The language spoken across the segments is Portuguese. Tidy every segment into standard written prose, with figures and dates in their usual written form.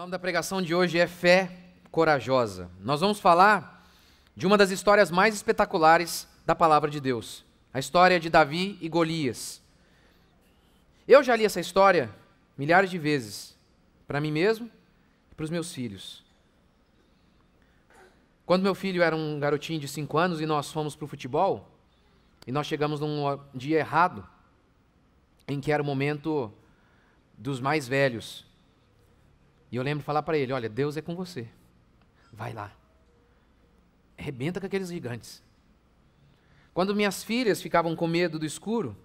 nome da pregação de hoje é Fé Corajosa. Nós vamos falar de uma das histórias mais espetaculares da palavra de Deus. A história de Davi e Golias. Eu já li essa história milhares de vezes, para mim mesmo e para os meus filhos. Quando meu filho era um garotinho de 5 anos e nós fomos para o futebol, e nós chegamos num dia errado, em que era o momento dos mais velhos. E eu lembro de falar para ele, olha, Deus é com você. Vai lá. Arrebenta com aqueles gigantes. Quando minhas filhas ficavam com medo do escuro,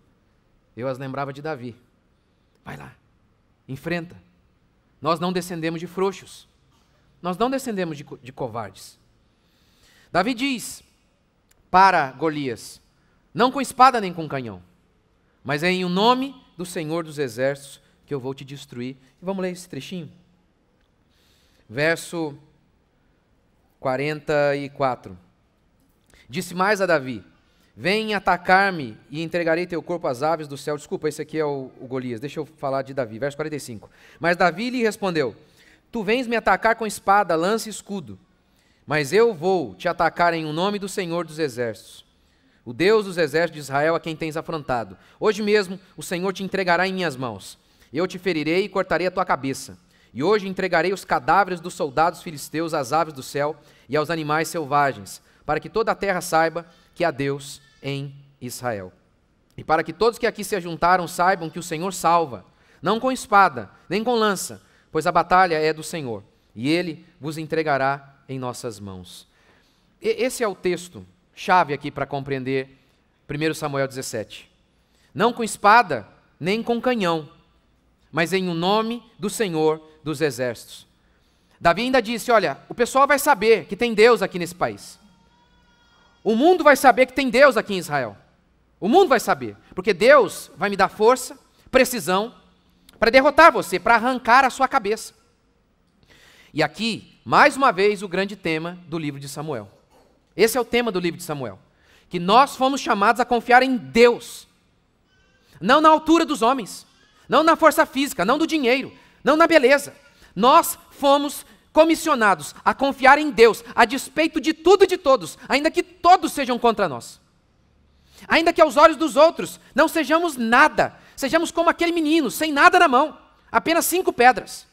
eu as lembrava de Davi. Vai lá. Enfrenta. Nós não descendemos de frouxos. Nós não descendemos de covardes. Davi diz para Golias, não com espada nem com canhão, mas é em o nome do Senhor dos Exércitos que eu vou te destruir. E vamos ler esse trechinho? Verso 44. Disse mais a Davi, vem atacar-me e entregarei teu corpo às aves do céu. Desculpa, esse aqui é o Golias, deixa eu falar de Davi. Verso 45. Mas Davi lhe respondeu, tu vens me atacar com espada, lança e escudo, mas eu vou te atacar em o nome do Senhor dos Exércitos, o Deus dos exércitos de Israel a quem tens afrontado. Hoje mesmo o Senhor te entregará em minhas mãos. Eu te ferirei e cortarei a tua cabeça. E hoje entregarei os cadáveres dos soldados filisteus às aves do céu e aos animais selvagens, para que toda a terra saiba que há Deus em Israel. E para que todos que aqui se ajuntaram saibam que o Senhor salva, não com espada, nem com lança, pois a batalha é do Senhor, e Ele vos entregará em nossas mãos. Esse é o texto chave aqui para compreender 1 Samuel 17. Não com espada, nem com canhão, mas em o nome do Senhor dos Exércitos. Davi ainda disse, olha, o pessoal vai saber que tem Deus aqui nesse país. O mundo vai saber que tem Deus aqui em Israel. O mundo vai saber, porque Deus vai me dar força, precisão, para derrotar você, para arrancar a sua cabeça. E aqui, mais uma vez, o grande tema do livro de Samuel. Esse é o tema do livro de Samuel. Que nós fomos chamados a confiar em Deus. Não na altura dos homens, não na força física, não do dinheiro, não na beleza. Nós fomos comissionados a confiar em Deus, a despeito de tudo e de todos, ainda que todos sejam contra nós. Ainda que aos olhos dos outros não sejamos nada, sejamos como aquele menino, sem nada na mão, apenas 5 pedras.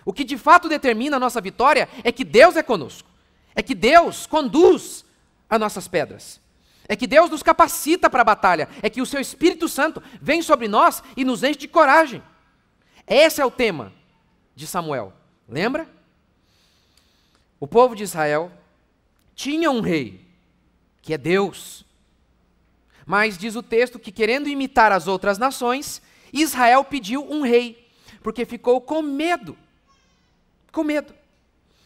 O que de fato determina a nossa vitória é que Deus é conosco, é que Deus conduz as nossas pedras, é que Deus nos capacita para a batalha, é que o seu Espírito Santo vem sobre nós e nos enche de coragem. Esse é o tema de Samuel, lembra? O povo de Israel tinha um rei, que é Deus, mas diz o texto que, querendo imitar as outras nações, Israel pediu um rei, porque ficou com medo,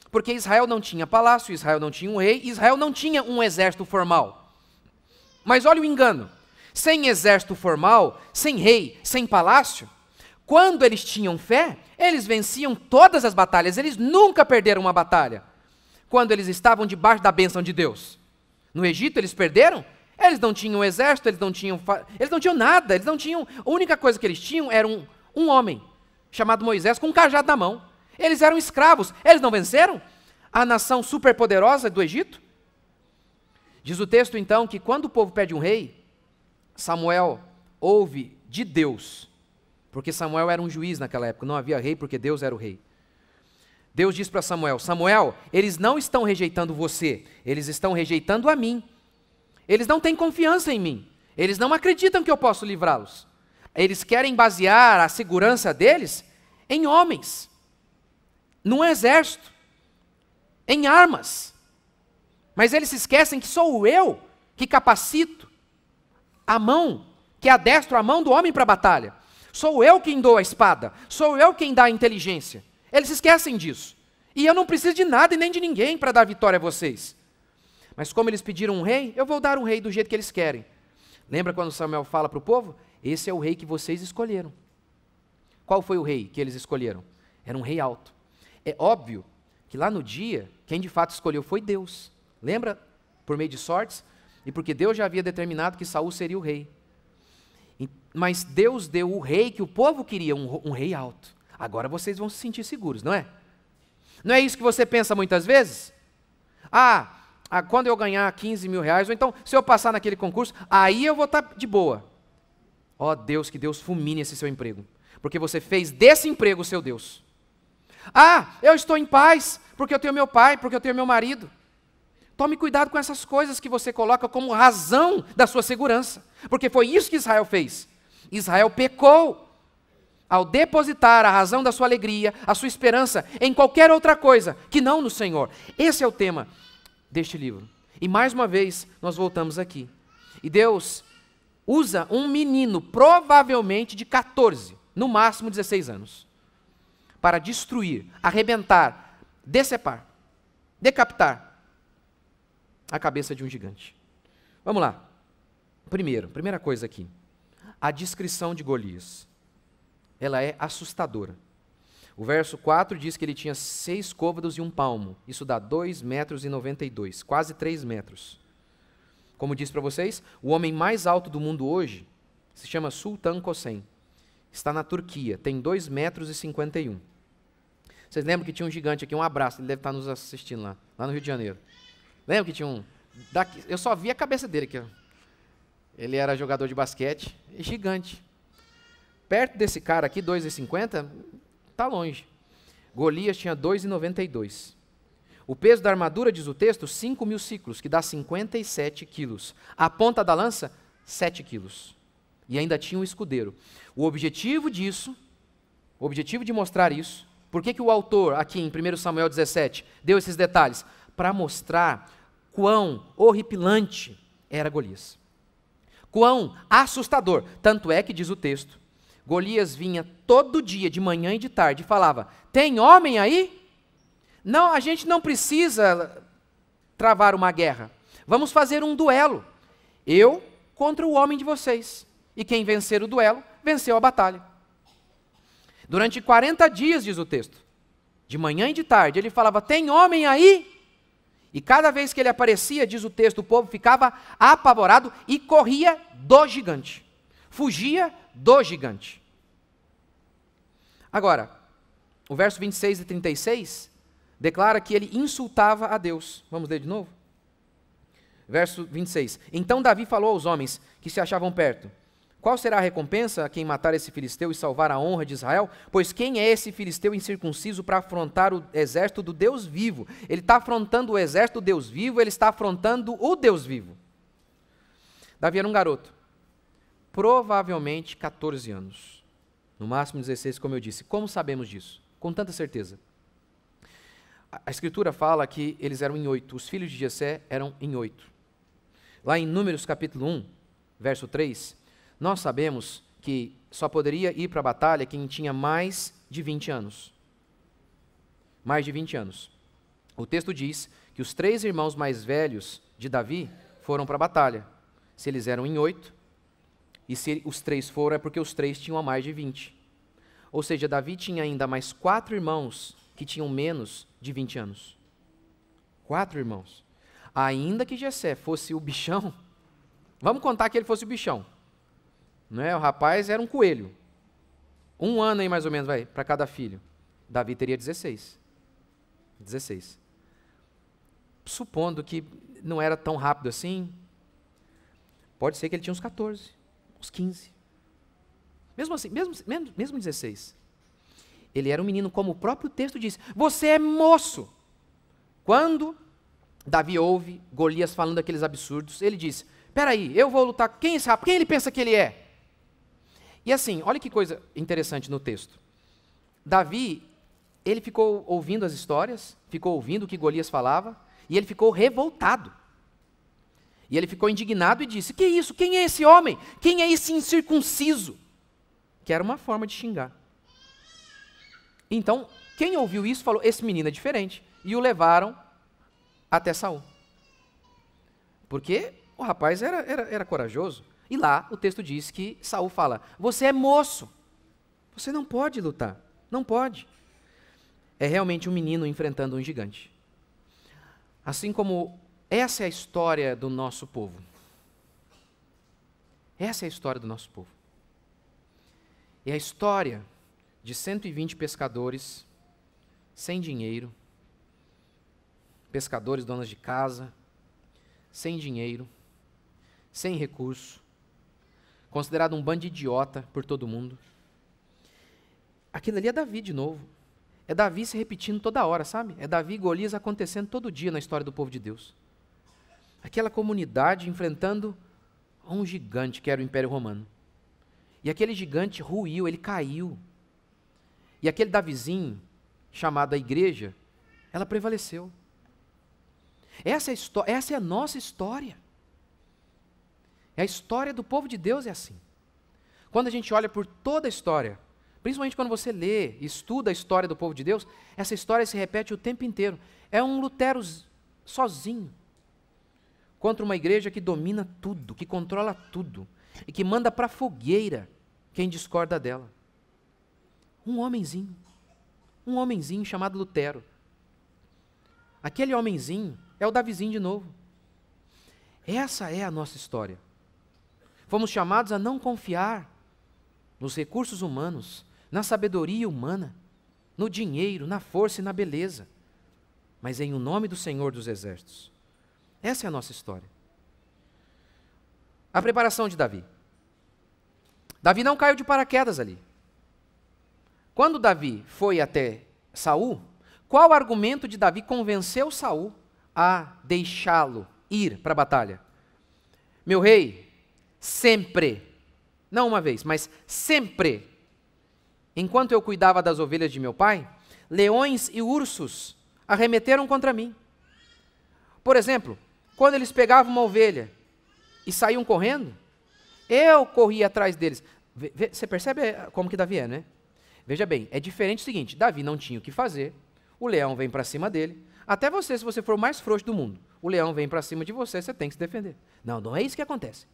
porque Israel não tinha palácio, Israel não tinha um rei, Israel não tinha um exército formal. Mas olha o engano, sem exército formal, sem rei, sem palácio, quando eles tinham fé, eles venciam todas as batalhas, eles nunca perderam uma batalha. Quando eles estavam debaixo da bênção de Deus. No Egito eles perderam? Eles não tinham exército, eles não tinham nada, a única coisa que eles tinham era um homem, chamado Moisés, com um cajado na mão. Eles eram escravos, eles não venceram a nação superpoderosa do Egito? Diz o texto então que quando o povo pede um rei, Samuel ouve de Deus, porque Samuel era um juiz naquela época, não havia rei porque Deus era o rei. Deus diz para Samuel, Samuel, eles não estão rejeitando você, eles estão rejeitando a mim. Eles não têm confiança em mim, eles não acreditam que eu posso livrá-los. Eles querem basear a segurança deles em homens, num exército, em armas. Mas eles se esquecem que sou eu que capacito a mão, que adestro a mão do homem para a batalha. Sou eu quem dou a espada, sou eu quem dá a inteligência. Eles se esquecem disso. E eu não preciso de nada e nem de ninguém para dar vitória a vocês. Mas como eles pediram um rei, eu vou dar um rei do jeito que eles querem. Lembra quando Samuel fala para o povo? Esse é o rei que vocês escolheram. Qual foi o rei que eles escolheram? Era um rei alto. É óbvio que lá no dia, quem de fato escolheu foi Deus. Lembra? Por meio de sortes. E porque Deus já havia determinado que Saul seria o rei. Mas Deus deu o rei que o povo queria, um rei alto. agora vocês vão se sentir seguros, não é? Não é isso que você pensa muitas vezes? Quando eu ganhar 15 mil reais, ou então, se eu passar naquele concurso, aí eu vou estar de boa. Ó Deus, que Deus fulmine esse seu emprego, porque você fez desse emprego o seu Deus. Eu estou em paz, porque eu tenho meu pai, porque eu tenho meu marido. Tome cuidado com essas coisas que você coloca como razão da sua segurança, porque foi isso que Israel fez. Israel pecou ao depositar a razão da sua alegria, a sua esperança em qualquer outra coisa que não no Senhor. Esse é o tema deste livro. E mais uma vez, nós voltamos aqui. E Deus usa um menino, provavelmente de 14, no máximo 16 anos, para destruir, arrebentar, decepar, decapitar a cabeça de um gigante. Vamos lá. Primeira coisa aqui. A descrição de Golias. Ela é assustadora. O verso 4 diz que ele tinha 6 côvados e 1 palmo. Isso dá 2,92 metros, quase 3 metros. Como disse para vocês, o homem mais alto do mundo hoje se chama Sultan Kösen. Está na Turquia, tem 2,51 metros. Vocês lembram que tinha um gigante aqui, um abraço, ele deve estar nos assistindo lá no Rio de Janeiro. Lembra que tinha um... eu só vi a cabeça dele aqui. Ele era jogador de basquete, gigante. Perto desse cara aqui, 2,50, está longe. Golias tinha 2,92. O peso da armadura, diz o texto, 5.000 ciclos, que dá 57 quilos. A ponta da lança, 7 quilos. E ainda tinha um escudeiro. O objetivo de mostrar isso, por que o autor, aqui em 1 Samuel 17, deu esses detalhes? Para mostrar quão horripilante era Golias. Quão assustador. Tanto é que, diz o texto, Golias vinha todo dia, de manhã e de tarde, e falava, tem homem aí? Não, a gente não precisa travar uma guerra. Vamos fazer um duelo. Eu contra o homem de vocês. E quem vencer o duelo, venceu a batalha. Durante 40 dias, diz o texto, de manhã e de tarde, ele falava, tem homem aí? E cada vez que ele aparecia, diz o texto, o povo ficava apavorado e corria do gigante. Fugia do gigante. Agora, o verso 26 e 36 declara que ele insultava a Deus. Vamos ler de novo? Verso 26. Então Davi falou aos homens que se achavam perto, qual será a recompensa a quem matar esse filisteu e salvar a honra de Israel? Pois quem é esse filisteu incircunciso para afrontar o exército do Deus vivo? Ele está afrontando o exército do Deus vivo, ele está afrontando o Deus vivo. Davi era um garoto, provavelmente 14 anos, no máximo 16, como eu disse. Como sabemos disso? Com tanta certeza. A Escritura fala que eles eram em 8, os filhos de Jessé eram em 8. Lá em Números capítulo 1, verso 3, nós sabemos que só poderia ir para a batalha quem tinha mais de 20 anos. Mais de 20 anos. O texto diz que os 3 irmãos mais velhos de Davi foram para a batalha. Se eles eram em 8, e se os 3 foram, é porque os 3 tinham a mais de 20. Ou seja, Davi tinha ainda mais 4 irmãos que tinham menos de 20 anos. 4 irmãos. Ainda que Jessé fosse o bichão, vamos contar que ele fosse o bichão. Não é? O rapaz era um coelho. 1 ano aí mais ou menos, vai, para cada filho. Davi teria 16. 16. Supondo que não era tão rápido assim, pode ser que ele tinha uns 14, uns 15. Mesmo assim, mesmo 16. Ele era um menino, como o próprio texto diz, você é moço. Quando Davi ouve Golias falando aqueles absurdos, ele diz, peraí, eu vou lutar, quem é esse rapaz? Quem ele pensa que ele é? E assim, olha que coisa interessante no texto. Davi, ele ficou ouvindo as histórias, ficou ouvindo o que Golias falava, e ele ficou revoltado. E ele ficou indignado e disse, que isso? Quem é esse homem? Quem é esse incircunciso? Que era uma forma de xingar. Então, quem ouviu isso falou, esse menino é diferente. E o levaram até Saul. Porque o rapaz era corajoso. E lá o texto diz que Saul fala, você é moço, você não pode lutar, não pode. É realmente um menino enfrentando um gigante. Assim como essa é a história do nosso povo. Essa é a história do nosso povo. É a história de 120 pescadores, sem dinheiro, pescadores, donas de casa, sem dinheiro, sem recurso, considerado um bando de idiota por todo mundo. Aquilo ali é Davi de novo. É Davi se repetindo toda hora, sabe? É Davi e Golias acontecendo todo dia na história do povo de Deus. Aquela comunidade enfrentando um gigante que era o Império Romano. E aquele gigante ruiu, ele caiu. E aquele Davizinho, chamado a igreja, ela prevaleceu. Essa é a nossa história. A história do povo de Deus é assim. Quando a gente olha por toda a história, principalmente quando você lê e estuda a história do povo de Deus, essa história se repete o tempo inteiro. É um Lutero sozinho contra uma igreja que domina tudo, que controla tudo e que manda para a fogueira quem discorda dela. Um homenzinho chamado Lutero. Aquele homenzinho é o Davizinho de novo. Essa é a nossa história. Fomos chamados a não confiar nos recursos humanos, na sabedoria humana, no dinheiro, na força e na beleza, mas em o nome do Senhor dos Exércitos. Essa é a nossa história. A preparação de Davi. Davi não caiu de paraquedas ali. Quando Davi foi até Saul, qual argumento de Davi convenceu Saul a deixá-lo ir para a batalha? Meu rei, sempre, não uma vez, mas sempre, enquanto eu cuidava das ovelhas de meu pai, leões e ursos arremeteram contra mim. Por exemplo, quando eles pegavam uma ovelha e saíam correndo, eu corria atrás deles. Você percebe como que Davi é, né? Veja bem, é diferente o seguinte, Davi não tinha o que fazer, o leão vem para cima dele, até você, se você for o mais frouxo do mundo, o leão vem para cima de você, você tem que se defender. Não, não é isso que acontece.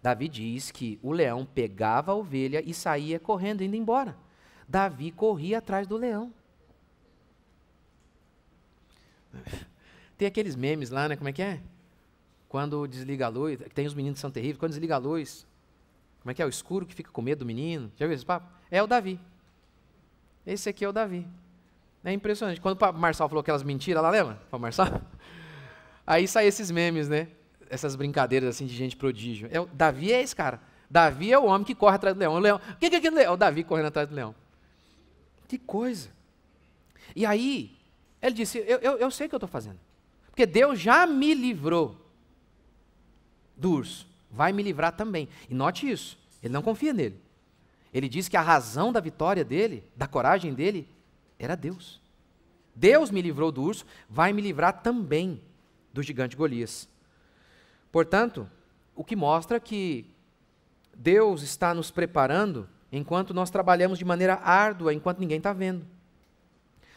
Davi diz que o leão pegava a ovelha e saía correndo, indo embora. Davi corria atrás do leão. Tem aqueles memes lá, né? Como é que é? Quando desliga a luz, tem os meninos que são terríveis, quando desliga a luz, como é que é? O escuro que fica com medo do menino. Já viu esse papo? É o Davi. Esse aqui é o Davi. É impressionante. Quando o Marçal falou aquelas mentiras lá, lembra? Para Marçal? Aí saem esses memes, né? Essas brincadeiras assim de gente prodígio. Davi é esse cara. Davi é o homem que corre atrás do leão. O leão. O que é aquele leão? É o Davi correndo atrás do leão. Que coisa. E aí, ele disse, eu sei o que eu estou fazendo. Porque Deus já me livrou do urso. Vai me livrar também. E note isso, ele não confia nele. Ele diz que a razão da vitória dele, da coragem dele, era Deus. Deus me livrou do urso, vai me livrar também do gigante Golias. Portanto, o que mostra que Deus está nos preparando enquanto nós trabalhamos de maneira árdua, enquanto ninguém está vendo.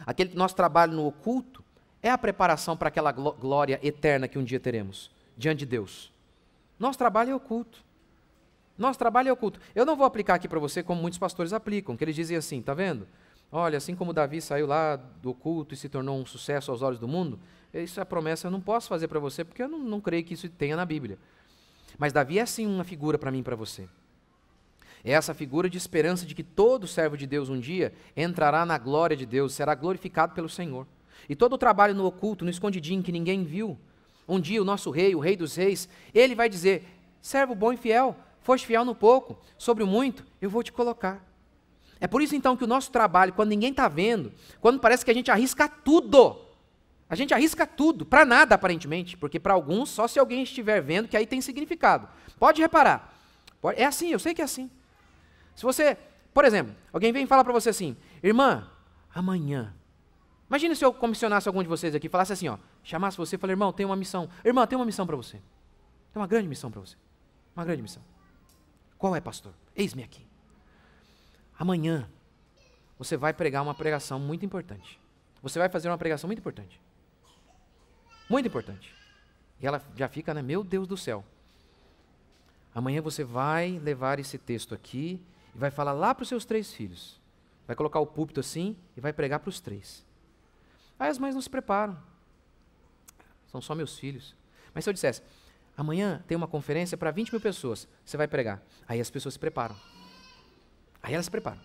Aquele nosso trabalho no oculto é a preparação para aquela glória eterna que um dia teremos, diante de Deus. Nosso trabalho é oculto. Nosso trabalho é oculto. Eu não vou aplicar aqui para você como muitos pastores aplicam, que eles dizem assim, tá vendo? Olha, assim como Davi saiu lá do oculto e se tornou um sucesso aos olhos do mundo, isso é a promessa, eu não posso fazer para você, porque eu não creio que isso tenha na Bíblia. Mas Davi é sim uma figura para mim e para você. É essa figura de esperança de que todo servo de Deus um dia entrará na glória de Deus, será glorificado pelo Senhor. E todo o trabalho no oculto, no escondidinho que ninguém viu, um dia o nosso rei, o rei dos reis, ele vai dizer, servo bom e fiel, foste fiel no pouco, sobre o muito, eu vou te colocar. É por isso então que o nosso trabalho, quando ninguém está vendo, quando parece que a gente arrisca tudo, para nada aparentemente, porque para alguns, só se alguém estiver vendo, que aí tem significado. Pode reparar, é assim, eu sei que é assim. Se você, por exemplo, alguém vem e fala para você assim, irmã, amanhã, imagine se eu comissionasse algum de vocês aqui, falasse assim, ó, chamasse você e falasse, irmão, tem uma missão, irmã, tem uma missão para você, tem uma grande missão para você, uma grande missão. Qual é, pastor? Eis-me aqui. Amanhã, você vai pregar uma pregação muito importante. Você vai fazer uma pregação muito importante. Muito importante. E ela já fica, né? Meu Deus do céu. Amanhã você vai levar esse texto aqui e vai falar lá para os seus 3 filhos. Vai colocar o púlpito assim e vai pregar para os 3. Aí as mães não se preparam. São só meus filhos. Mas se eu dissesse, amanhã tem uma conferência para 20 mil pessoas, você vai pregar. Aí as pessoas se preparam. Aí elas se preparam.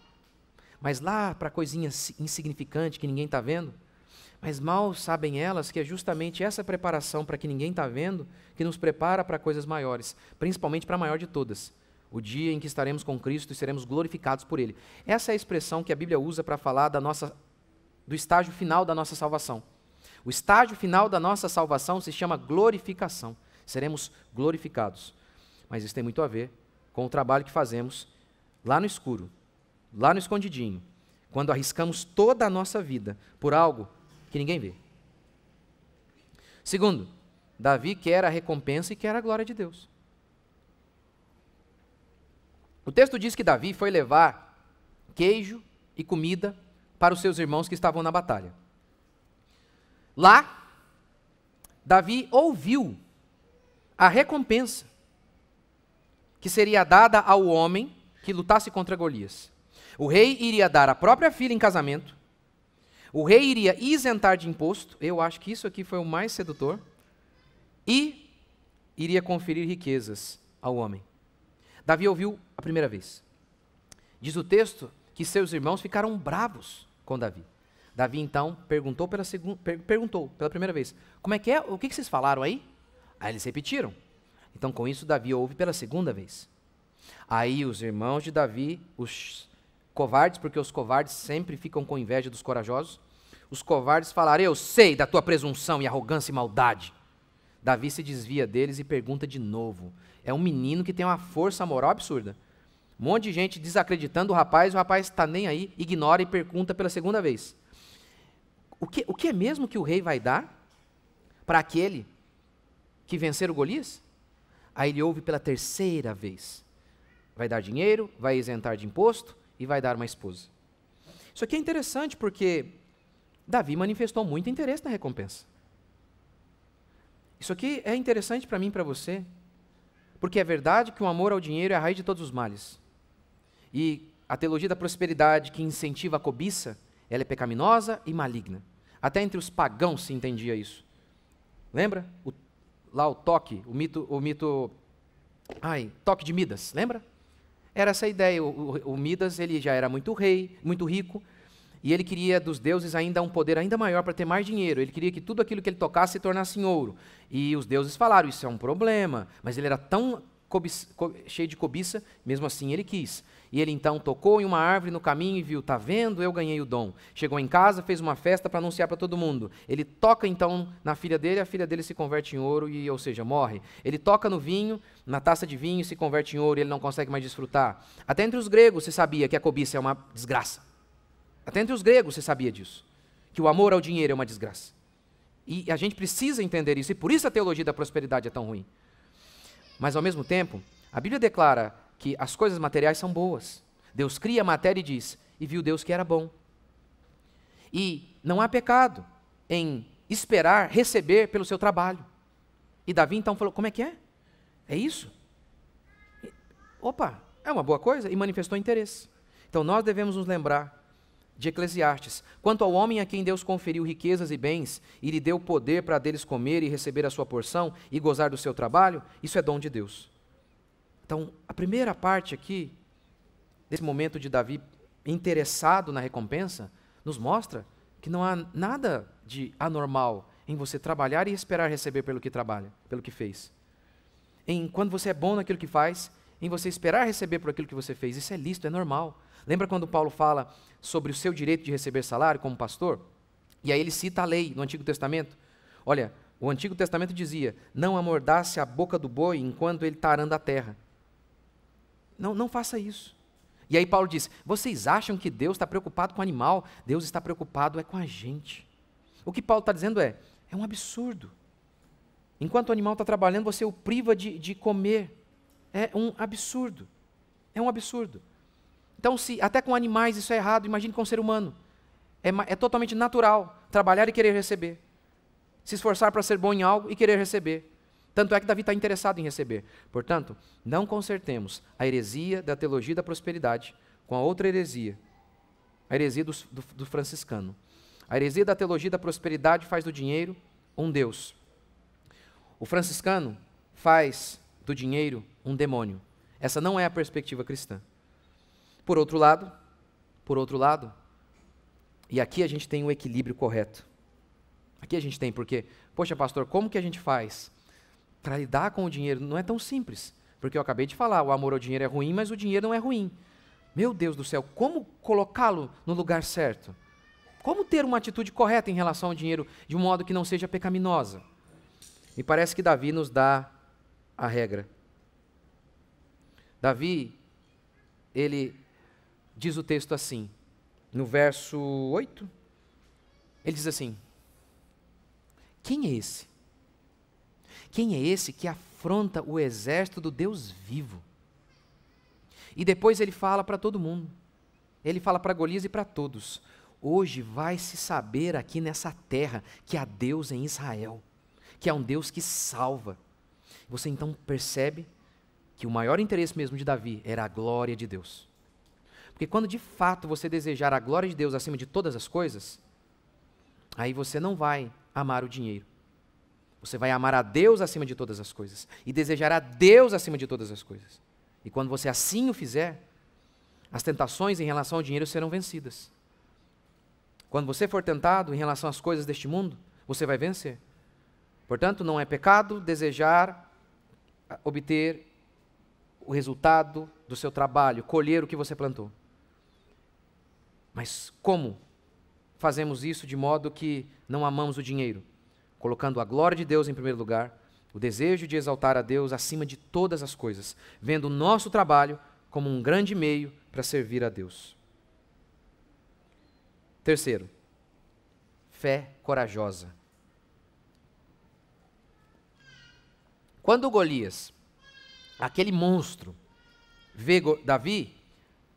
mas lá para coisinha insignificante que ninguém está vendo. Mas mal sabem elas que é justamente essa preparação para que ninguém está vendo que nos prepara para coisas maiores, principalmente para a maior de todas, o dia em que estaremos com Cristo e seremos glorificados por Ele. Essa é a expressão que a Bíblia usa para falar do estágio final da nossa salvação. O estágio final da nossa salvação se chama glorificação. Seremos glorificados. Mas isso tem muito a ver com o trabalho que fazemos lá no escuro, lá no escondidinho, quando arriscamos toda a nossa vida por algo que ninguém vê. Segundo, Davi quer a recompensa e quer a glória de Deus. O texto diz que Davi foi levar queijo e comida para os seus irmãos que estavam na batalha. Lá, Davi ouviu a recompensa que seria dada ao homem que lutasse contra Golias. O rei iria dar a própria filha em casamento, o rei iria isentar de imposto, eu acho que isso aqui foi o mais sedutor, e iria conferir riquezas ao homem. Davi ouviu a primeira vez. Diz o texto que seus irmãos ficaram bravos com Davi. Davi então perguntou pela primeira vez, como é que é? O que vocês falaram aí? Aí eles repetiram. Então com isso Davi ouve pela segunda vez. Aí os irmãos de Davi, os covardes, porque os covardes sempre ficam com inveja dos corajosos, os covardes falaram, eu sei da tua presunção e arrogância e maldade. Davi se desvia deles e pergunta de novo. É um menino que tem uma força moral absurda. Um monte de gente desacreditando o rapaz está nem aí, ignora e pergunta pela segunda vez. O que é mesmo que o rei vai dar para aquele que vencer o Golias? Aí ele ouve pela terceira vez. Vai dar dinheiro, vai isentar de imposto e vai dar uma esposa. Isso aqui é interessante porque Davi manifestou muito interesse na recompensa. Isso aqui é interessante para mim e para você, porque é verdade que o amor ao dinheiro é a raiz de todos os males. E a teologia da prosperidade que incentiva a cobiça, ela é pecaminosa e maligna. Até entre os pagãos se entendia isso. Lembra? O toque, toque de Midas, lembra? Era essa a ideia. O Midas, ele já era muito rico, e ele queria dos deuses ainda um poder ainda maior para ter mais dinheiro. Ele queria que tudo aquilo que ele tocasse se tornasse em ouro. E os deuses falaram, isso é um problema, mas ele era tão cheio de cobiça, mesmo assim ele quis. E ele então tocou em uma árvore no caminho e viu, tá vendo, eu ganhei o dom. Chegou em casa, fez uma festa para anunciar para todo mundo. Ele toca então na filha dele, a filha dele se converte em ouro, ou seja, morre. Ele toca no vinho, na taça de vinho, se converte em ouro e ele não consegue mais desfrutar. Até entre os gregos se sabia que a cobiça é uma desgraça. Até entre os gregos se sabia disso, que o amor ao dinheiro é uma desgraça. E a gente precisa entender isso, e por isso a teologia da prosperidade é tão ruim. Mas ao mesmo tempo, a Bíblia declara que as coisas materiais são boas. Deus cria a matéria e diz, e viu Deus que era bom. E não há pecado em esperar receber pelo seu trabalho. E Davi então falou, como é que é? É isso? Opa, é uma boa coisa, e manifestou interesse. Então nós devemos nos lembrar de Eclesiastes. Quanto ao homem a quem Deus conferiu riquezas e bens, e lhe deu poder para deles comer e receber a sua porção, e gozar do seu trabalho, isso é dom de Deus. Então, a primeira parte aqui, desse momento de Davi interessado na recompensa, nos mostra que não há nada de anormal em você trabalhar e esperar receber pelo que trabalha, pelo que fez. Quando você é bom naquilo que faz, em você esperar receber por aquilo que você fez, isso é lícito, é normal. Lembra quando Paulo fala sobre o seu direito de receber salário como pastor? E aí ele cita a lei no Antigo Testamento. Olha, o Antigo Testamento dizia, não amordace a boca do boi enquanto ele está arando a terra. Não faça isso. E aí Paulo diz, vocês acham que Deus está preocupado com o animal? Deus está preocupado com a gente. O que Paulo está dizendo é um absurdo. Enquanto o animal está trabalhando, você o priva de comer. É um absurdo. É um absurdo. Então, se até com animais isso é errado, imagine com o ser humano. É totalmente natural trabalhar e querer receber. Se esforçar para ser bom em algo e querer receber. Tanto é que Davi está interessado em receber. Portanto, não consertemos a heresia da teologia da prosperidade com a outra heresia. A heresia do franciscano. A heresia da teologia da prosperidade faz do dinheiro um Deus. O franciscano faz do dinheiro um demônio. Essa não é a perspectiva cristã. Por outro lado, Por outro lado, e aqui a gente tem o equilíbrio correto. Aqui a gente tem, porque, poxa pastor, como que a gente faz para lidar com o dinheiro? Não é tão simples, porque eu acabei de falar, o amor ao dinheiro é ruim, mas o dinheiro não é ruim. Meu Deus do céu, como colocá-lo no lugar certo? Como ter uma atitude correta em relação ao dinheiro, de um modo que não seja pecaminosa? Me parece que Davi nos dá a regra. Davi, ele diz o texto assim, no verso 8, ele diz assim: quem é esse? Quem é esse que afronta o exército do Deus vivo? E depois ele fala para todo mundo. Ele fala para Golias e para todos. Hoje vai se saber aqui nessa terra que há Deus em Israel, que há um Deus que salva. Você então percebe que o maior interesse mesmo de Davi era a glória de Deus. Porque quando de fato você desejar a glória de Deus acima de todas as coisas, aí você não vai amar o dinheiro. Você vai amar a Deus acima de todas as coisas e desejar a Deus acima de todas as coisas. E quando você assim o fizer, as tentações em relação ao dinheiro serão vencidas. Quando você for tentado em relação às coisas deste mundo, você vai vencer. Portanto, não é pecado desejar obter o resultado do seu trabalho, colher o que você plantou. Mas como fazemos isso de modo que não amamos o dinheiro? Colocando a glória de Deus em primeiro lugar, o desejo de exaltar a Deus acima de todas as coisas, vendo o nosso trabalho como um grande meio para servir a Deus. Terceiro, fé corajosa. Quando Golias, aquele monstro, vê Davi,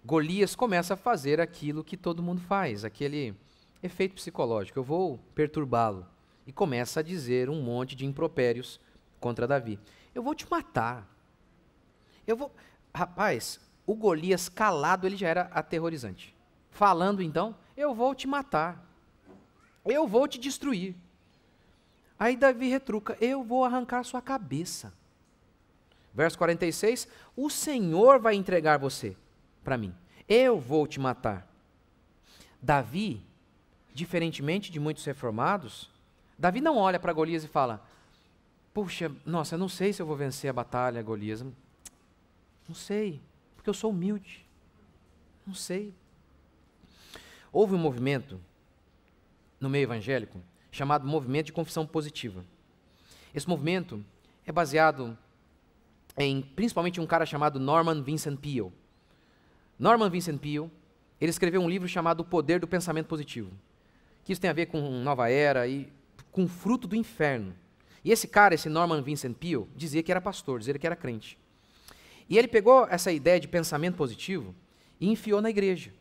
Golias começa a fazer aquilo que todo mundo faz, aquele efeito psicológico. Eu vou perturbá-lo. E começa a dizer um monte de impropérios contra Davi. Eu vou te matar. Rapaz, o Golias calado, ele já era aterrorizante. Falando então, eu vou te matar. Eu vou te destruir. Aí Davi retruca, eu vou arrancar sua cabeça. Verso 46, o Senhor vai entregar você para mim. Eu vou te matar. Davi, diferentemente de muitos reformados, Davi não olha para Golias e fala, puxa, nossa, eu não sei se eu vou vencer a batalha, Golias. Não sei, porque eu sou humilde. Não sei. Houve um movimento no meio evangélico chamado Movimento de Confissão Positiva. Esse movimento é baseado em, principalmente, um cara chamado Norman Vincent Peale. Norman Vincent Peale, ele escreveu um livro chamado O Poder do Pensamento Positivo, que isso tem a ver com Nova Era e com o fruto do inferno. E esse cara, esse Norman Vincent Peale, dizia que era pastor, dizia que era crente. E ele pegou essa ideia de pensamento positivo e enfiou na igreja.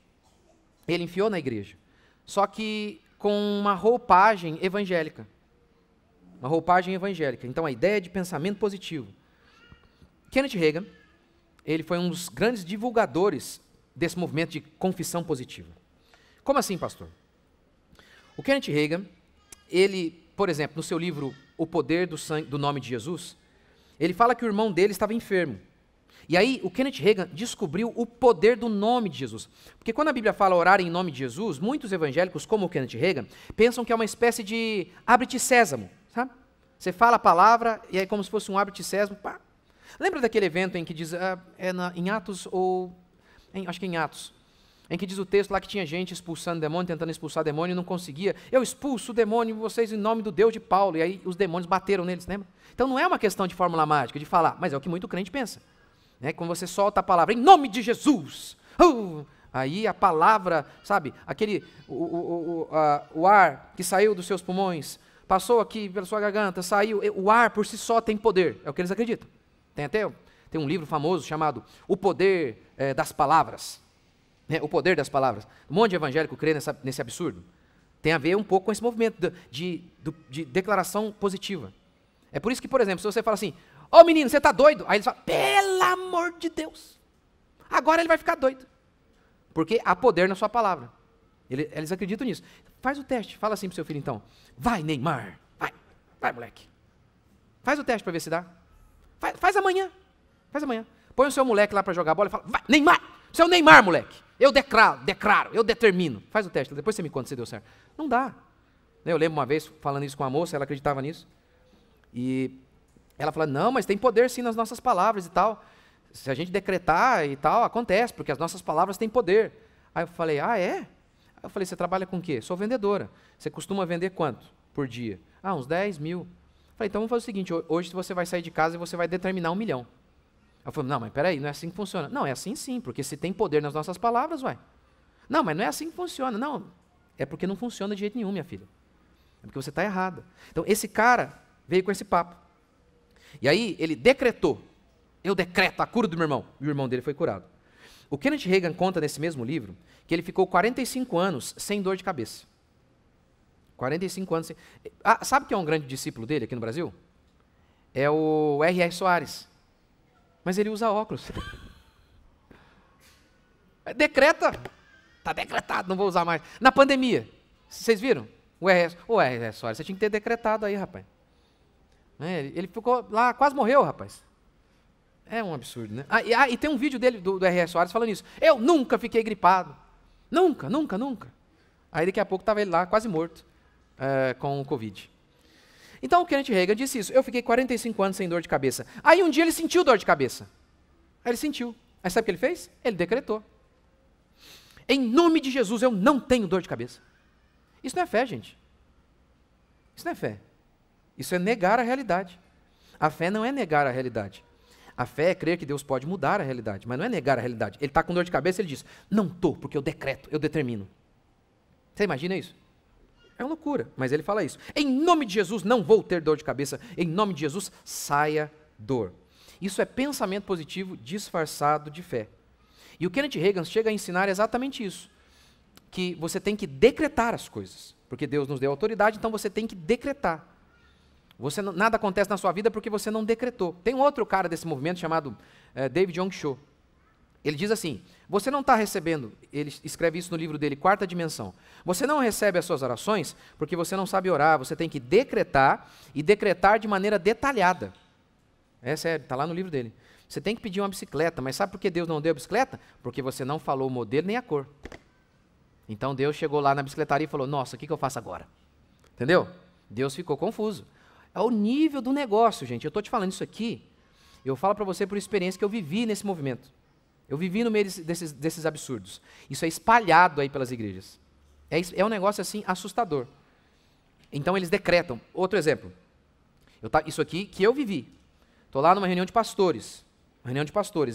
Ele enfiou na igreja. Só que com uma roupagem evangélica. Uma roupagem evangélica. Então a ideia de pensamento positivo. Kenneth Hagin, ele foi um dos grandes divulgadores desse movimento de confissão positiva. Como assim, pastor? O Kenneth Hagin, ele, por exemplo, no seu livro O Poder do Nome de Jesus, ele fala que o irmão dele estava enfermo. E aí o Kenneth Hagin descobriu o poder do nome de Jesus. Porque quando a Bíblia fala orar em nome de Jesus, muitos evangélicos, como o Kenneth Hagin, pensam que é uma espécie de abre-te sésamo, sabe? Você fala a palavra e é como se fosse um abre-te sésamo, pá. Lembra daquele evento em que diz, em Atos ou, acho que em Atos, em que diz o texto lá que tinha gente expulsando demônio, tentando expulsar demônio e não conseguia. Eu expulso o demônio, vocês em nome do Deus de Paulo. E aí os demônios bateram neles, lembra? Então não é uma questão de fórmula mágica, de falar, mas é o que muito crente pensa. Né? Quando você solta a palavra, em nome de Jesus, aí a palavra, sabe, aquele, o ar que saiu dos seus pulmões, passou aqui pela sua garganta, saiu, o ar por si só tem poder, é o que eles acreditam. Tem um livro famoso chamado O Poder das Palavras. O poder das palavras. Um monte de evangélico crê nesse absurdo. Tem a ver um pouco com esse movimento de declaração positiva. É por isso que, por exemplo, se você fala assim, ô menino, você está doido? Aí eles falam, pelo amor de Deus, agora ele vai ficar doido. Porque há poder na sua palavra. Eles acreditam nisso. Faz o teste, fala assim para o seu filho então, vai Neymar, vai moleque. Faz o teste para ver se dá. Faz amanhã. Põe o seu moleque lá para jogar bola e fala, vai Neymar, você é o Neymar, moleque. eu declaro, eu determino. Faz o teste, depois você me conta se deu certo. Não dá. Eu lembro uma vez falando isso com uma moça, ela acreditava nisso. E ela falou, não, mas tem poder sim nas nossas palavras e tal. Se a gente decretar e tal, acontece, porque as nossas palavras têm poder. Aí eu falei, ah, é? Aí eu falei, você trabalha com o quê? Sou vendedora. Você costuma vender quanto por dia? Ah, uns 10 mil. Falei, então vamos fazer o seguinte, hoje você vai sair de casa e você vai determinar 1 milhão. Ela falou, não, mas peraí, não é assim que funciona. Não, é assim sim, porque se tem poder nas nossas palavras, uai. Não, mas não é assim que funciona. Não, é porque não funciona de jeito nenhum, minha filha. É porque você está errada. Então, esse cara veio com esse papo. E aí, ele decretou. Eu decreto a cura do meu irmão. E o irmão dele foi curado. O Kenneth Hagin conta nesse mesmo livro que ele ficou 45 anos sem dor de cabeça. 45 anos sem... Ah, sabe quem é um grande discípulo dele aqui no Brasil? É o R.R. Soares. Mas ele usa óculos. Decreta. Está decretado, não vou usar mais. Na pandemia, vocês viram? O R.R. Soares, você tinha que ter decretado aí, rapaz. Ele ficou lá, quase morreu, rapaz. É um absurdo, né? E tem um vídeo dele, do R.R. Soares, falando isso. Eu nunca fiquei gripado. Nunca, nunca, nunca. Aí daqui a pouco estava ele lá, quase morto, com o Covid. Então o Kenneth Hagin disse isso. Eu fiquei 45 anos sem dor de cabeça. Aí um dia ele sentiu dor de cabeça. Aí ele sentiu. Aí sabe o que ele fez? Ele decretou. Em nome de Jesus, eu não tenho dor de cabeça. Isso não é fé, gente. Isso não é fé. Isso é negar a realidade. A fé não é negar a realidade. A fé é crer que Deus pode mudar a realidade, mas não é negar a realidade. Ele está com dor de cabeça, ele diz, não estou, porque eu decreto, eu determino. Você imagina isso? É uma loucura, mas ele fala isso. Em nome de Jesus, não vou ter dor de cabeça. Em nome de Jesus, saia dor. Isso é pensamento positivo disfarçado de fé. E o Kenneth Hagin chega a ensinar exatamente isso. Que você tem que decretar as coisas. Porque Deus nos deu autoridade, então você tem que decretar. Nada acontece na sua vida porque você não decretou. Tem um outro cara desse movimento chamado David Yong Cho. Ele diz assim, você não está recebendo, ele escreve isso no livro dele, Quarta Dimensão. Você não recebe as suas orações porque você não sabe orar, você tem que decretar e decretar de maneira detalhada. É sério, está lá no livro dele. Você tem que pedir uma bicicleta, mas sabe por que Deus não deu a bicicleta? Porque você não falou o modelo nem a cor. Então Deus chegou lá na bicicletaria e falou, nossa, o que eu faço agora? Entendeu? Deus ficou confuso. É o nível do negócio, gente. Eu estou te falando isso aqui, eu falo para você por experiência que eu vivi nesse movimento. Eu vivi no meio desses absurdos. Isso é espalhado aí pelas igrejas. É um negócio assim assustador. Então eles decretam. Outro exemplo. Isso aqui que eu vivi. Estou lá numa reunião de pastores.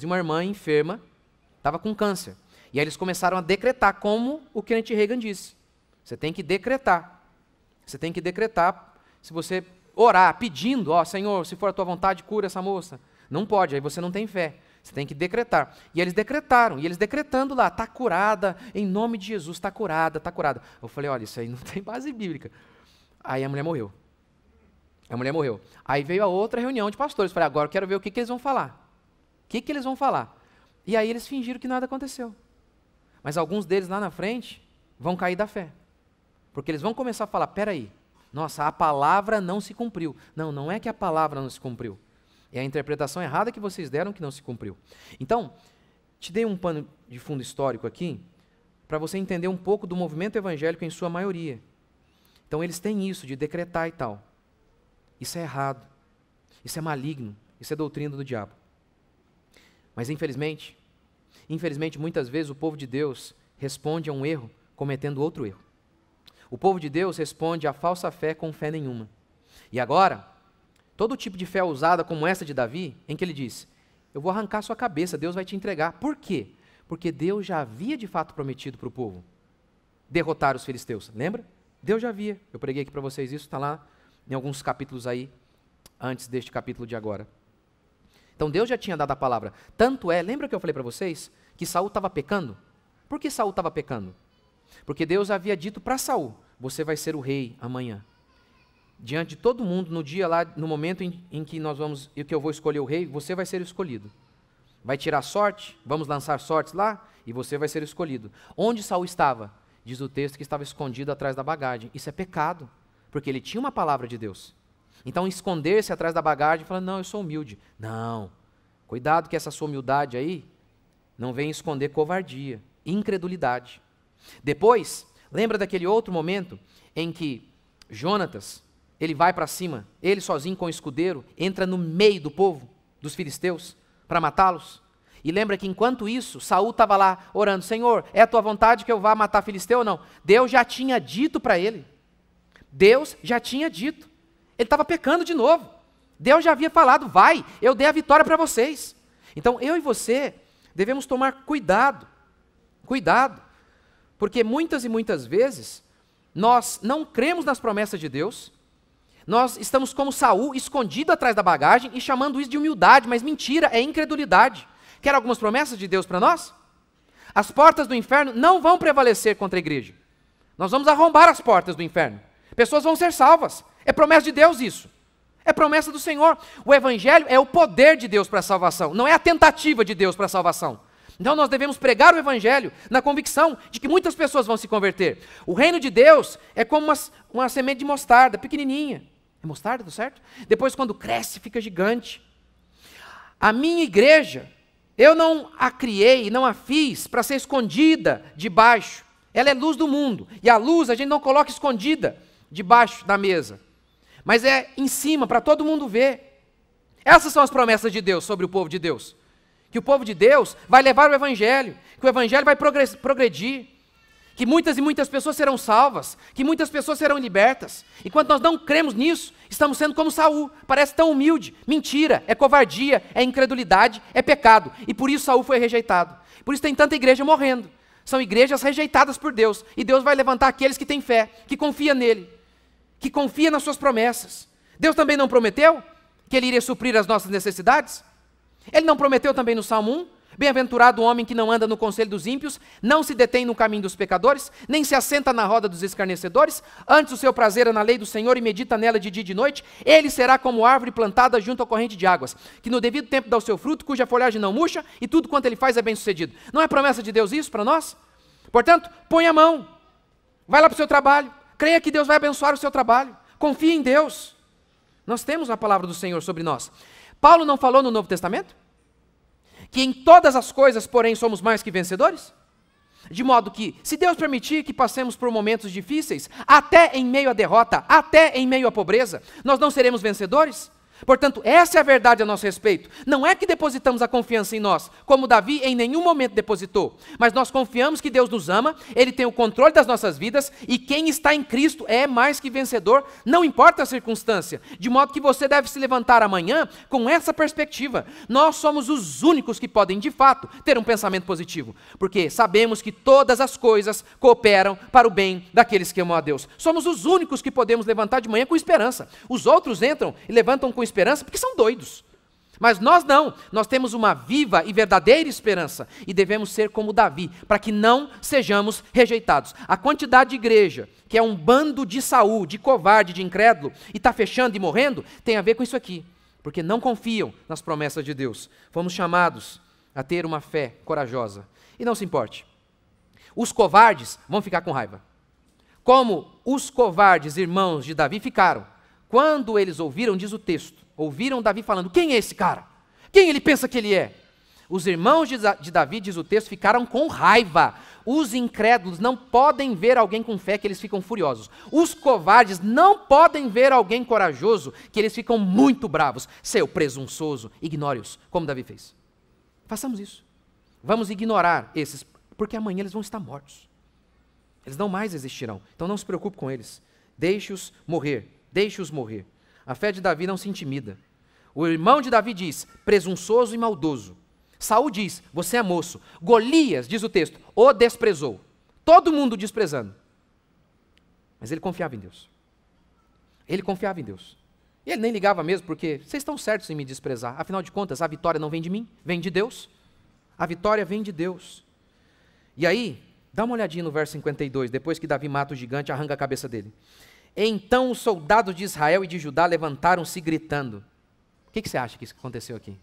E uma irmã enferma estava com câncer. E aí eles começaram a decretar, como o Kenneth Hagin disse. Você tem que decretar. Você tem que decretar. Se você orar pedindo, ó, Senhor, se for a tua vontade, cura essa moça. Não pode, aí você não tem fé. Você tem que decretar. E eles decretaram, e eles decretando lá, está curada, em nome de Jesus, está curada, está curada. Eu falei, olha, isso aí não tem base bíblica. Aí a mulher morreu. Aí veio a outra reunião de pastores. Falei, agora eu quero ver o que eles vão falar. O que eles vão falar? E aí eles fingiram que nada aconteceu. Mas alguns deles lá na frente vão cair da fé. Porque eles vão começar a falar, peraí, nossa, a palavra não se cumpriu. Não, não é que a palavra não se cumpriu. É a interpretação errada que vocês deram que não se cumpriu. Então, te dei um pano de fundo histórico aqui, para você entender um pouco do movimento evangélico em sua maioria. Então, eles têm isso de decretar e tal. Isso é errado. Isso é maligno. Isso é doutrina do diabo. Mas, infelizmente, muitas vezes o povo de Deus responde a um erro cometendo outro erro. O povo de Deus responde à falsa fé com fé nenhuma. E agora, todo tipo de fé usada como essa de Davi, em que ele diz, eu vou arrancar sua cabeça, Deus vai te entregar. Por quê? Porque Deus já havia de fato prometido para o povo derrotar os filisteus. Lembra? Deus já havia. Eu preguei aqui para vocês isso, está lá em alguns capítulos aí, antes deste capítulo de agora. Então Deus já tinha dado a palavra. Tanto é, lembra que eu falei para vocês, que Saul estava pecando? Por que Saul estava pecando? Porque Deus havia dito para Saul, você vai ser o rei amanhã. Diante de todo mundo, no dia lá, no momento em que eu vou escolher o rei, você vai ser o escolhido. Vai tirar sorte, vamos lançar sortes lá, e você vai ser o escolhido. Onde Saul estava? Diz o texto que estava escondido atrás da bagagem. Isso é pecado, porque ele tinha uma palavra de Deus. Então esconder-se atrás da bagagem e falar, não, eu sou humilde. Não, cuidado que essa sua humildade aí não venha esconder covardia. incredulidade. Depois, lembra daquele outro momento em que Jonatas, ele vai para cima, ele sozinho com o escudeiro, entra no meio do povo, dos filisteus, para matá-los? E lembra que enquanto isso, Saul estava lá orando, Senhor, é a tua vontade que eu vá matar filisteu ou não? Deus já tinha dito para ele. Deus já tinha dito. Ele estava pecando de novo. Deus já havia falado, vai, eu dei a vitória para vocês. Então eu e você devemos tomar cuidado, porque muitas e muitas vezes nós não cremos nas promessas de Deus, nós estamos como Saul, escondido atrás da bagagem e chamando isso de humildade, mas mentira, é incredulidade. Quer algumas promessas de Deus para nós? As portas do inferno não vão prevalecer contra a igreja. Nós vamos arrombar as portas do inferno. Pessoas vão ser salvas. É promessa de Deus isso. É promessa do Senhor. O evangelho é o poder de Deus para a salvação, não é a tentativa de Deus para a salvação. Então nós devemos pregar o evangelho na convicção de que muitas pessoas vão se converter. O reino de Deus é como uma semente de mostarda, pequenininha. É mostarda, tá certo? Depois quando cresce, fica gigante. A minha igreja, eu não a criei, não a fiz para ser escondida debaixo. Ela é luz do mundo. E a luz a gente não coloca escondida debaixo da mesa. Mas é em cima, para todo mundo ver. Essas são as promessas de Deus sobre o povo de Deus. Que o povo de Deus vai levar o evangelho, que o evangelho vai progredir, que muitas e muitas pessoas serão salvas, que muitas pessoas serão libertas. Enquanto nós não cremos nisso, estamos sendo como Saul, parece tão humilde. Mentira, é covardia, é incredulidade, é pecado. E por isso Saul foi rejeitado. Por isso tem tanta igreja morrendo. São igrejas rejeitadas por Deus. E Deus vai levantar aqueles que têm fé, que confia nele, que confia nas suas promessas. Deus também não prometeu que ele iria suprir as nossas necessidades? Ele não prometeu também no Salmo 1? Bem-aventurado o homem que não anda no conselho dos ímpios, não se detém no caminho dos pecadores, nem se assenta na roda dos escarnecedores, antes o seu prazer é na lei do Senhor e medita nela de dia e de noite, ele será como árvore plantada junto à corrente de águas, que no devido tempo dá o seu fruto, cuja folhagem não murcha, e tudo quanto ele faz é bem sucedido. Não é promessa de Deus isso para nós? Portanto, põe a mão, vai lá para o seu trabalho, creia que Deus vai abençoar o seu trabalho, confie em Deus. Nós temos a palavra do Senhor sobre nós. Paulo não falou no Novo Testamento? Que em todas as coisas, porém, somos mais que vencedores? De modo que, se Deus permitir que passemos por momentos difíceis, até em meio à derrota, até em meio à pobreza, nós não seremos vencedores? Portanto, essa é a verdade a nosso respeito. Não é que depositamos a confiança em nós, como Davi em nenhum momento depositou, mas nós confiamos que Deus nos ama, Ele tem o controle das nossas vidas, e quem está em Cristo é mais que vencedor, não importa a circunstância, de modo que você deve se levantar amanhã com essa perspectiva. Nós somos os únicos que podem, de fato, ter um pensamento positivo, porque sabemos que todas as coisas cooperam para o bem daqueles que amam a Deus. Somos os únicos que podemos levantar de manhã com esperança. Os outros entram e levantam com esperança porque são doidos. Mas nós não, nós temos uma viva e verdadeira esperança e devemos ser como Davi, para que não sejamos rejeitados. A quantidade de igreja, que é um bando de Saul, de covarde, de incrédulo, e está fechando e morrendo, tem a ver com isso aqui, porque não confiam nas promessas de Deus. Fomos chamados a ter uma fé corajosa. E não se importe, os covardes vão ficar com raiva. Como os covardes irmãos de Davi ficaram, quando eles ouviram, diz o texto, ouviram Davi falando, quem é esse cara? Quem ele pensa que ele é? Os irmãos de Davi, diz o texto, ficaram com raiva. Os incrédulos não podem ver alguém com fé que eles ficam furiosos. Os covardes não podem ver alguém corajoso que eles ficam muito bravos. Seu presunçoso, ignore-os, como Davi fez. Façamos isso. Vamos ignorar esses, porque amanhã eles vão estar mortos. Eles não mais existirão. Então não se preocupe com eles. Deixe-os morrer. Deixe-os morrer. A fé de Davi não se intimida. O irmão de Davi diz, presunçoso e maldoso. Saul diz, você é moço. Golias, diz o texto, o desprezou. Todo mundo desprezando. Mas ele confiava em Deus. Ele confiava em Deus. E ele nem ligava mesmo, porque vocês estão certos em me desprezar. Afinal de contas, a vitória não vem de mim, vem de Deus. A vitória vem de Deus. E aí, dá uma olhadinha no verso 52, depois que Davi mata o gigante, arranca a cabeça dele. Então os soldados de Israel e de Judá levantaram-se gritando. O que você acha que aconteceu aqui?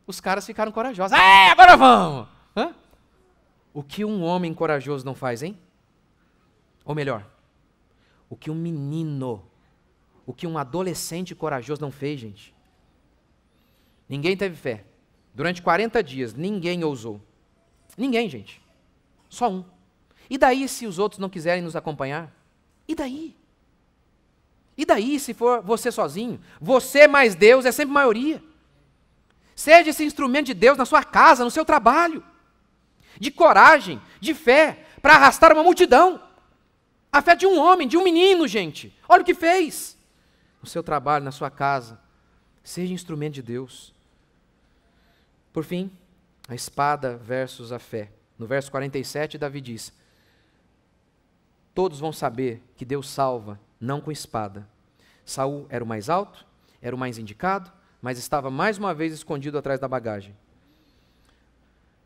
Os caras ficaram corajosos. Agora vamos! Hã? O que um homem corajoso não faz, hein? Ou melhor, o que um menino, o que um adolescente corajoso não fez, gente? Ninguém teve fé. Durante 40 dias, ninguém ousou. Ninguém, gente. Só um. E daí se os outros não quiserem nos acompanhar? E daí? E daí se for você sozinho? Você mais Deus é sempre maioria. Seja esse instrumento de Deus na sua casa, no seu trabalho. De coragem, de fé, para arrastar uma multidão. A fé de um homem, de um menino, gente. Olha o que fez. No seu trabalho, na sua casa. Seja instrumento de Deus. Por fim, a espada versus a fé. No verso 47, Davi diz: todos vão saber que Deus salva, não com espada. Saul era o mais alto, era o mais indicado, mas estava mais uma vez escondido atrás da bagagem.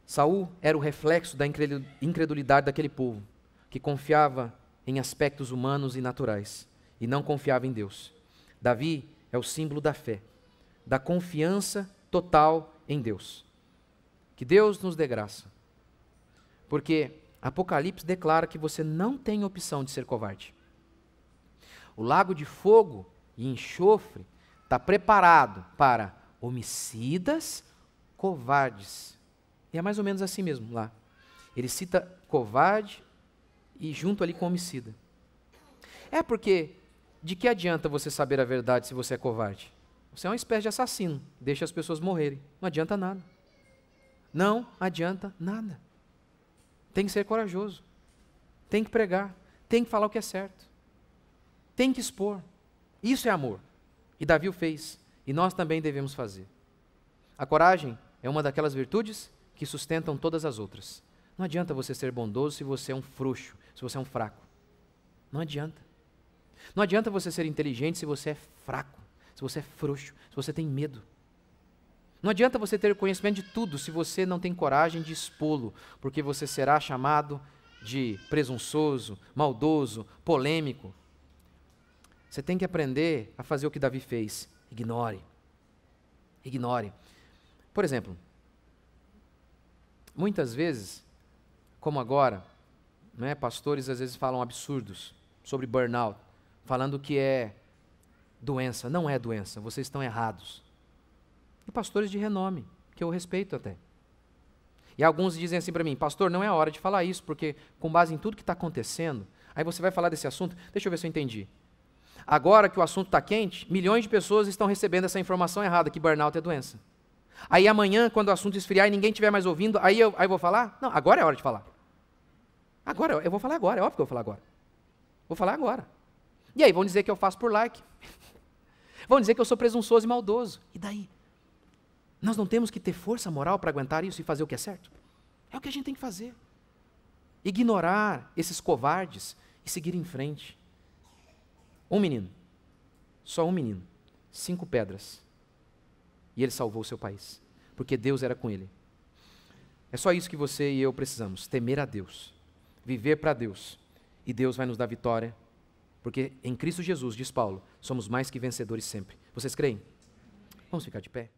Saul era o reflexo da incredulidade daquele povo, que confiava em aspectos humanos e naturais, e não confiava em Deus. Davi é o símbolo da fé, da confiança total em Deus. Que Deus nos dê graça, porque Apocalipse declara que você não tem opção de ser covarde. O lago de fogo e enxofre está preparado para homicidas, covardes. E é mais ou menos assim mesmo lá. Ele cita covarde e junto ali com homicida. É porque, de que adianta você saber a verdade se você é covarde? Você é uma espécie de assassino, deixa as pessoas morrerem. Não adianta nada. Não adianta nada. Tem que ser corajoso. Tem que pregar. Tem que falar o que é certo. Tem que expor. Isso é amor. E Davi o fez. E nós também devemos fazer. A coragem é uma daquelas virtudes que sustentam todas as outras. Não adianta você ser bondoso se você é um frouxo, se você é um fraco. Não adianta. Não adianta você ser inteligente se você é fraco, se você é frouxo, se você tem medo. Não adianta você ter conhecimento de tudo se você não tem coragem de expô-lo, porque você será chamado de presunçoso, maldoso, polêmico. Você tem que aprender a fazer o que Davi fez. Ignore. Ignore. Por exemplo, muitas vezes, como agora, pastores às vezes falam absurdos sobre burnout, falando que é doença. Não é doença, vocês estão errados. E pastores de renome, que eu respeito até. E alguns dizem assim para mim: pastor, não é a hora de falar isso, porque com base em tudo que está acontecendo, aí você vai falar desse assunto. Deixa eu ver se eu entendi. Agora que o assunto está quente, milhões de pessoas estão recebendo essa informação errada, que burnout é doença. Aí amanhã, quando o assunto esfriar e ninguém estiver mais ouvindo, aí eu vou falar? Não, agora é a hora de falar. Agora, eu vou falar agora, é óbvio que eu vou falar agora. Vou falar agora. E aí, vão dizer que eu faço por like. Vão dizer que eu sou presunçoso e maldoso. E daí? Nós não temos que ter força moral para aguentar isso e fazer o que é certo? É o que a gente tem que fazer. Ignorar esses covardes e seguir em frente. Um menino, só um menino, 5 pedras. E ele salvou o seu país, porque Deus era com ele. É só isso que você e eu precisamos, temer a Deus, viver para Deus, e Deus vai nos dar vitória, porque em Cristo Jesus, diz Paulo, somos mais que vencedores sempre. Vocês creem? Vamos ficar de pé?